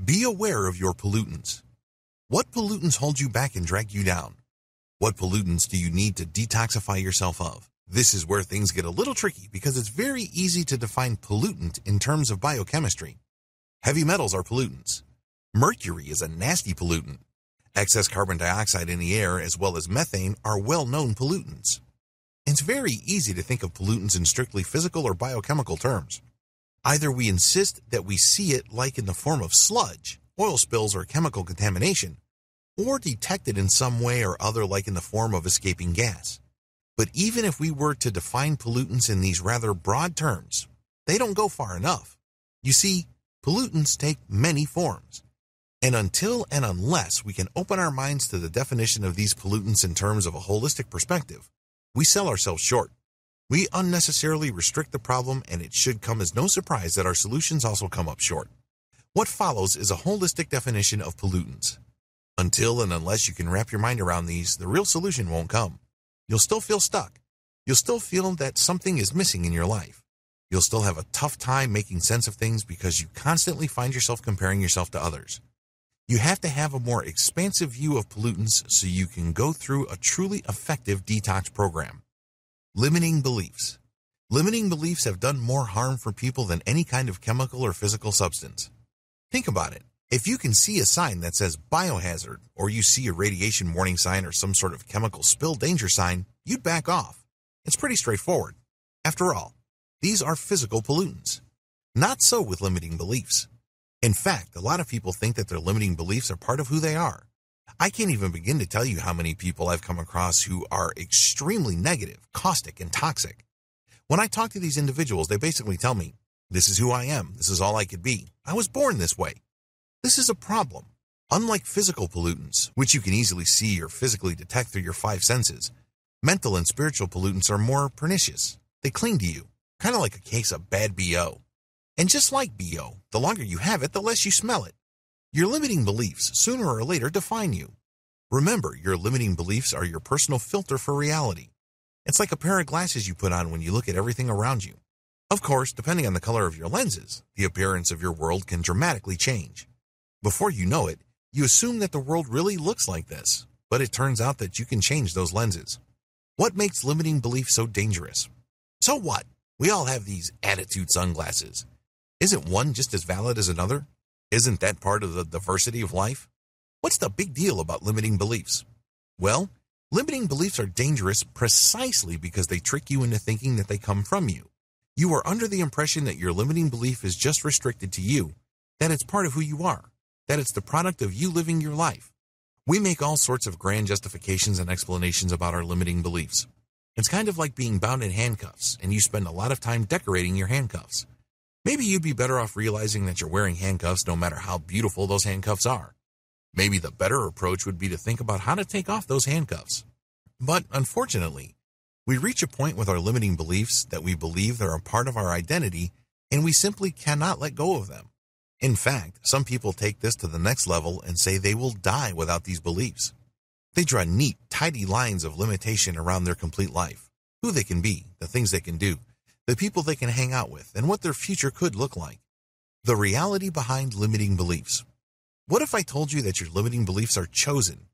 Be aware of your pollutants. What pollutants hold you back and drag you down? What pollutants do you need to detoxify yourself of? This is where things get a little tricky because it's very easy to define pollutant in terms of biochemistry. Heavy metals are pollutants. Mercury is a nasty pollutant. Excess carbon dioxide in the air as well as methane are well-known pollutants. It's very easy to think of pollutants in strictly physical or biochemical terms. Either we insist that we see it like in the form of sludge, oil spills, or chemical contamination, or detect it in some way or other like in the form of escaping gas. But even if we were to define pollutants in these rather broad terms, they don't go far enough. You see, pollutants take many forms. And until and unless we can open our minds to the definition of these pollutants in terms of a holistic perspective, we sell ourselves short. We unnecessarily restrict the problem, and it should come as no surprise that our solutions also come up short. What follows is a holistic definition of pollutants. Until and unless you can wrap your mind around these, the real solution won't come. You'll still feel stuck. You'll still feel that something is missing in your life. You'll still have a tough time making sense of things because you constantly find yourself comparing yourself to others. You have to have a more expansive view of pollutants so you can go through a truly effective detox program. Limiting beliefs. Limiting beliefs have done more harm for people than any kind of chemical or physical substance. Think about it. If you can see a sign that says biohazard, or you see a radiation warning sign or some sort of chemical spill danger sign, you'd back off. It's pretty straightforward. After all, these are physical pollutants. Not so with limiting beliefs. In fact, a lot of people think that their limiting beliefs are part of who they are. I can't even begin to tell you how many people I've come across who are extremely negative, caustic, and toxic. When I talk to these individuals, they basically tell me, "This is who I am. This is all I could be. I was born this way." This is a problem. Unlike physical pollutants, which you can easily see or physically detect through your five senses, mental and spiritual pollutants are more pernicious. They cling to you, kind of like a case of bad BO. And just like BO, the longer you have it, the less you smell it. Your limiting beliefs, sooner or later, define you. Remember, your limiting beliefs are your personal filter for reality. It's like a pair of glasses you put on when you look at everything around you. Of course, depending on the color of your lenses, the appearance of your world can dramatically change. Before you know it, you assume that the world really looks like this, but it turns out that you can change those lenses. What makes limiting beliefs so dangerous? So what? We all have these attitude sunglasses. Isn't one just as valid as another? Isn't that part of the diversity of life? What's the big deal about limiting beliefs? Well, limiting beliefs are dangerous precisely because they trick you into thinking that they come from you. You are under the impression that your limiting belief is just restricted to you, that it's part of who you are, that it's the product of you living your life. We make all sorts of grand justifications and explanations about our limiting beliefs. It's kind of like being bound in handcuffs, and you spend a lot of time decorating your handcuffs. Maybe you'd be better off realizing that you're wearing handcuffs no matter how beautiful those handcuffs are. Maybe the better approach would be to think about how to take off those handcuffs. But unfortunately, we reach a point with our limiting beliefs that we believe they're a part of our identity, and we simply cannot let go of them. In fact, some people take this to the next level and say they will die without these beliefs. They draw neat, tidy lines of limitation around their complete life, who they can be, the things they can do, the people they can hang out with, and what their future could look like. The reality behind limiting beliefs. What if I told you that your limiting beliefs are chosen?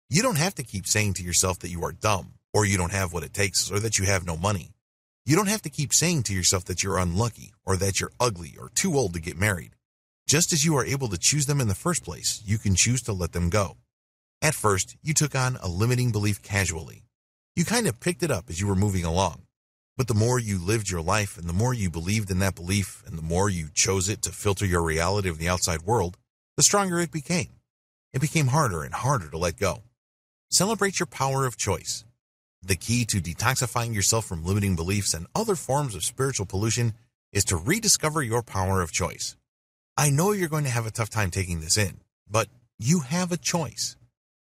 You don't have to keep saying to yourself that you are dumb, or you don't have what it takes, or that you have no money. You don't have to keep saying to yourself that you're unlucky, or that you're ugly, or too old to get married. Just as you are able to choose them in the first place, you can choose to let them go. At first, you took on a limiting belief casually. You kind of picked it up as you were moving along. But the more you lived your life and the more you believed in that belief and the more you chose it to filter your reality of the outside world, the stronger it became. It became harder and harder to let go. Celebrate your power of choice. The key to detoxifying yourself from limiting beliefs and other forms of spiritual pollution is to rediscover your power of choice. I know you're going to have a tough time taking this in, but you have a choice.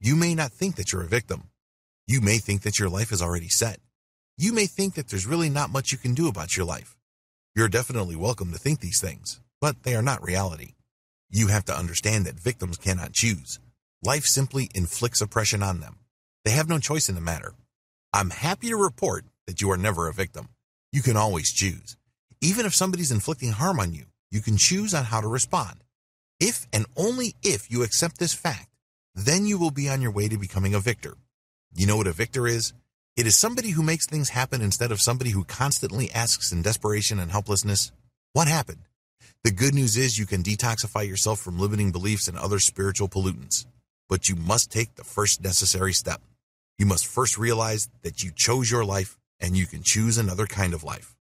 You may not think that you're a victim. You may think that your life is already set. You may think that there's really not much you can do about your life. You're definitely welcome to think these things, but they are not reality. You have to understand that victims cannot choose. Life simply inflicts oppression on them. They have no choice in the matter. I'm happy to report that you are never a victim. You can always choose. Even if somebody's inflicting harm on you, you can choose on how to respond. If and only if you accept this fact, then you will be on your way to becoming a victor. You know what a victor is? It is somebody who makes things happen instead of somebody who constantly asks in desperation and helplessness, "What happened?" The good news is you can detoxify yourself from limiting beliefs and other spiritual pollutants. But you must take the first necessary step. You must first realize that you chose your life and you can choose another kind of life.